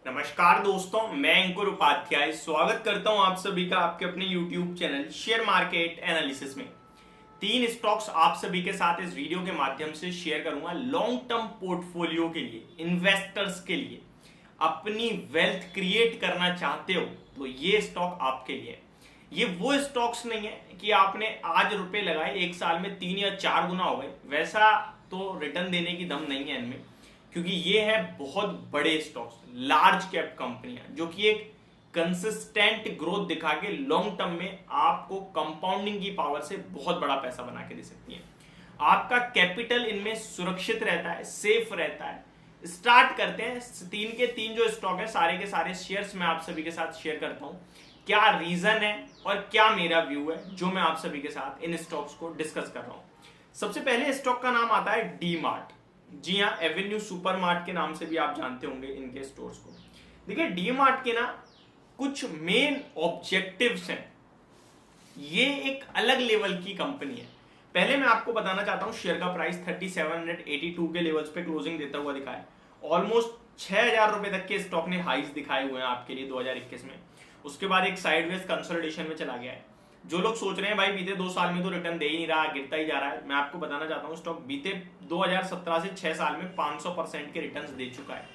नमस्कार दोस्तों, मैं अंकुर उपाध्याय स्वागत करता हूं आप सभी का आपके अपने YouTube channel share market analysis में। तीन स्टॉक्स आप सभी के साथ इस वीडियो के माध्यम से शेयर करूंगा लॉन्ग टर्म पोर्टफोलियो के लिए, इन्वेस्टर्स के लिए। अपनी वेल्थ क्रिएट करना चाहते हो तो ये स्टॉक आपके लिए। ये वो स्टॉक्स नहीं है कि आपने आज रुपए लगाए एक साल में 3 या 4 गुना हो गए, वैसा तो रिटर्न देने की दम नहीं है इनमें, क्योंकि ये है बहुत बड़े स्टॉक्स, लार्ज कैप कंपनियां जो कि एक कंसिस्टेंट ग्रोथ दिखा के लॉन्ग टर्म में आपको कंपाउंडिंग की पावर से बहुत बड़ा पैसा बना के दे सकती हैं। आपका कैपिटल इनमें सुरक्षित रहता है, सेफ रहता है। स्टार्ट करते हैं। तीन के तीन जो स्टॉक है, सारे के सारे शेयर्स मैं आप सभी के साथ शेयर करता हूं। क्या रीजन है और क्या मेरा व्यू है जो मैं आप सभी के साथ इन स्टॉक्स को डिस्कस कर रहा हूं। सबसे पहले स्टॉक का नाम आता है डी मार्ट। जी हाँ, एवेन्यू सुपरमार्ट के नाम से भी आप जानते होंगे इनके स्टोर्स को। देखिए, डी मार्ट के ना कुछ मेन ऑब्जेक्टिव्स हैं। ये एक अलग लेवल की कंपनी है। पहले मैं आपको बताना चाहता हूं, शेयर का प्राइस 3782 के लेवल्स पे क्लोजिंग देता हुआ दिखा है। ऑलमोस्ट 6000 रुपए तक के स्टॉक ने हाइस दिखाए हुए हैं आपके लिए 2021 में। उसके बाद एक साइडवेज कंसोलिडेशन में चला गया है। जो लोग सोच रहे हैं भाई बीते 2 साल में तो रिटर्न दे ही नहीं रहा, गिरता ही जा रहा है, मैं आपको बताना चाहता हूं स्टॉक बीते 2017 से 6 साल में 500% के रिटर्न्स दे चुका है।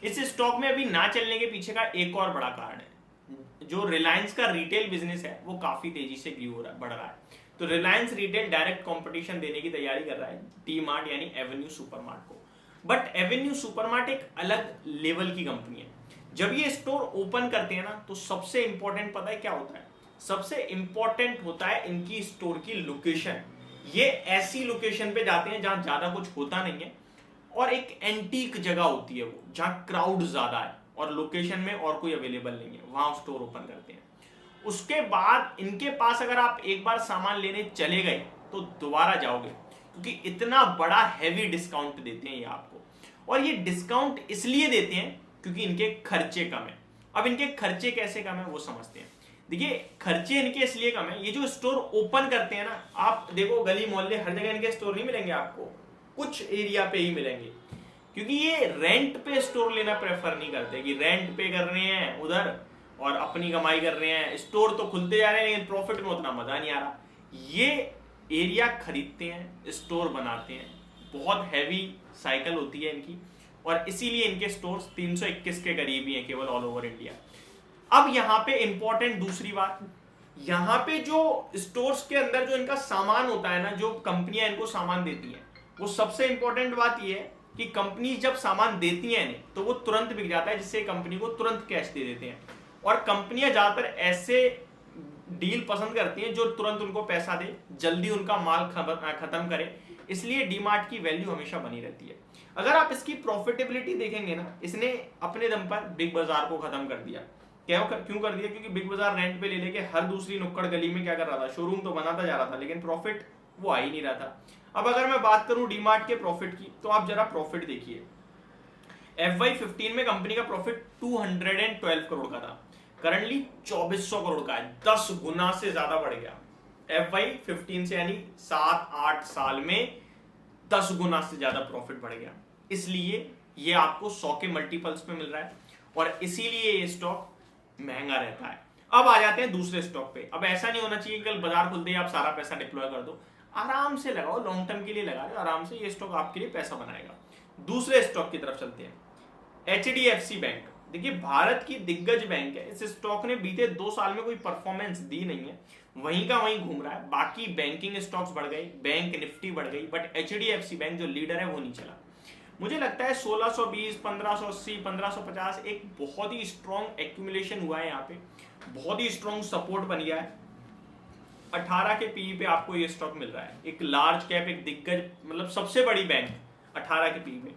इस स्टॉक में अभी ना चलने के पीछे का एक और बड़ा कारण है। जो रिलायंस का रिटेल बिजनेस है वो काफी तेजी से बढ़ रहा है। तो रिलायंस रिटेल डायरेक्ट कॉम्पिटिशन देने की तैयारी कर रहा है डी मार्ट यानी एवेन्यू सुपरमार्ट को। बट एवेन्यू सुपरमार्ट एक अलग लेवल की कंपनी है। जब ये स्टोर ओपन करते हैं ना, तो सबसे इंपॉर्टेंट पता है क्या होता है? सबसे इंपॉर्टेंट होता है इनकी स्टोर की लोकेशन। ये ऐसी लोकेशन पे जाते हैं जहां ज्यादा कुछ होता नहीं है और एक एंटीक जगह होती है वो, जहां क्राउड ज्यादा है और लोकेशन में और कोई अवेलेबल नहीं है, वहां स्टोर ओपन करते हैं। उसके बाद इनके पास अगर आप एक बार सामान लेने चले गए तो दोबारा जाओगे, क्योंकि इतना बड़ा हैवी डिस्काउंट देते हैं ये आपको। और ये डिस्काउंट इसलिए देते हैं क्योंकि इनके खर्चे कम है। अब इनके खर्चे कैसे कम है वो समझते हैं। देखिए, खर्चे इनके इसलिए कम है, ये जो स्टोर ओपन करते हैं ना, आप देखो गली मोहल्ले हर जगह इनके स्टोर नहीं मिलेंगे आपको, कुछ एरिया पे ही मिलेंगे। क्योंकि ये रेंट पे स्टोर लेना प्रेफर नहीं करते कि रेंट पे कर रहे हैं उधर और अपनी कमाई कर रहे हैं। स्टोर तो खुलते जा रहे हैं लेकिन प्रॉफिट में उतना मजा नहीं आ रहा। ये एरिया खरीदते हैं, स्टोर बनाते हैं, बहुत हैवी साइकिल होती है इनकी, और इसीलिए इनके स्टोर्स 321 के करीब ही हैं केवल ऑल ओवर इंडिया। अब यहां पे इंपॉर्टेंट दूसरी बात, यहां पे जो स्टोर्स के अंदर जो इनका सामान होता है ना, जो कंपनियां इनको सामान देती हैं, वो सबसे इंपॉर्टेंट बात ये है कि कंपनी जब सामान देती हैं इन्हें तो वो तुरंत बिक जाता है, जिससे कंपनी को तुरंत कैश दे देते हैं। और कंपनियां ज्यादातर ऐसे डील पसंद करती हैं जो तुरंत उनको पैसा दे, जल्दी उनका माल खत्म करे, इसलिए डीमार्ट की वैल्यू हमेशा बनी रहती है। अगर आप इसकी प्रॉफिटेबिलिटी देखेंगे ना, इसने अपने दम पर बिग बाजार को खत्म कर दिया। क्यों कर दिया? क्योंकि बिग बाजार रेंट पे ले लेके हर दूसरी नुक्कड़ गली में क्या कर रहा था, शोरूम तो बनाता जा रहा था, लेकिन प्रॉफिट वो आ ही नहीं रहा था। अब अगर मैं बात करूं डीमार्ट के प्रॉफिट की, तो आप जरा प्रॉफिट देखिए। FY15 में कंपनी का प्रॉफिट 212 करोड़ का था, करंटली 2400 करोड़ का है, 10 गुना से ज्यादा बढ़ गया। FY15 से यानी 7-8 साल में 10 गुना से ज्यादा प्रॉफिट बढ़ गया। इसलिए ये आपको 100 के मल्टीपल्स पे मिल रहा है और इसीलिए ये स्टॉक महंगा रहता है। अब आ जाते हैं दूसरे स्टॉक पे। अब ऐसा नहीं होना चाहिए कि कल बाजार खुलते ही आप सारा पैसा डिप्लॉय कर दो। आराम से लगाओ, लॉन्ग टर्म के लिए लगा दो आराम से, ये स्टॉक आपके लिए पैसा बनाएगा। दूसरे स्टॉक की तरफ चलते हैं। HDFC बैंक, देखिए भारत की दिग्गज बैंक है। इस स्टॉक ने बीते 2 साल में कोई परफॉर्मेंस दी नहीं है, वहीं का वहीं घूम रहा है। बाकी बैंकिंग स्टॉक्स बढ़ गई, बैंक निफ्टी बढ़ गई, बट HDFC बैंक जो लीडर है वो नहीं चला। मुझे लगता है 1620, 1580, 1550 एक बहुत ही स्ट्रॉन्ग एक्यूमुलेशन हुआ है यहाँ पे, बहुत ही स्ट्रॉन्ग सपोर्ट बन गया है। 18 के पीई पे आपको ये स्टॉक मिल रहा है। एक लार्ज कैप, एक दिग्गज, मतलब सबसे बड़ी बैंक 18 के पीई पे।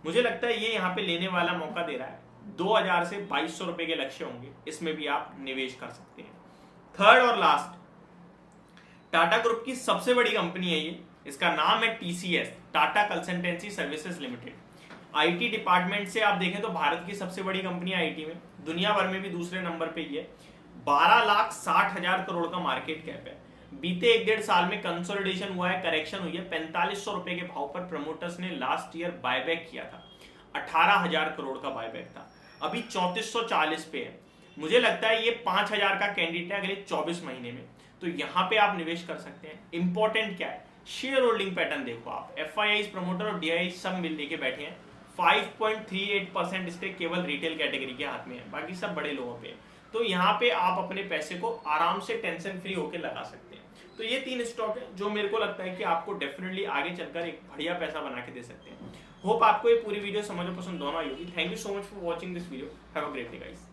मुझे लगता है ये यहाँ पे लेने वाला मौका दे रहा है। 2000 से 2200 रुपए के लक्ष्य होंगे, इसमें भी आप निवेश कर सकते हैं। थर्ड और लास्ट, टाटा ग्रुप की सबसे बड़ी कंपनी है ये। इसका नाम है TCS, Tata consultancy services limited. IT department से आप देखें तो भारत की सबसे बड़ी कंपनी है IT में, दुनिया भर में भी दूसरे नंबर पे ही है। 12,60,000 करोड़ का मार्केट कैप है। बीते 1-1.5 साल में कंसोलिडेशन हुआ है, करेक्शन हुई है। 4500 रुपए के भाव पर प्रमोटर्स ने लास्ट ईयर बायबैक किया था, 18,000 करोड़ का बायबैक था। अभी 3440 पे है। मुझे लगता है ये 5000 का कैंडिडेट है अगले 24 महीने में, तो यहाँ पे आप निवेश कर सकते हैं। इंपॉर्टेंट क्या है, शेयर होल्डिंग पैटर्न देखो आप, FIIs प्रमोटर और DII सब मिल लेके बैठे हैं। 5.38% इसके केवल रिटेल कैटेगरी के हाथ में है, बाकी सब बड़े लोगों पे है। तो यहाँ पे आप अपने पैसे को आराम से टेंशन फ्री होकर लगा सकते हैं। तो ये 3 स्टॉक है जो मेरे को लगता है कि आपको डेफिनेटली आगे चलकर एक बढ़िया पैसा बना के दे सकते हैं। होप आपको ये पूरी वीडियो समझ और पसंद दोनों आई होगी। Thank you so much for watching this video. Have a great day guys.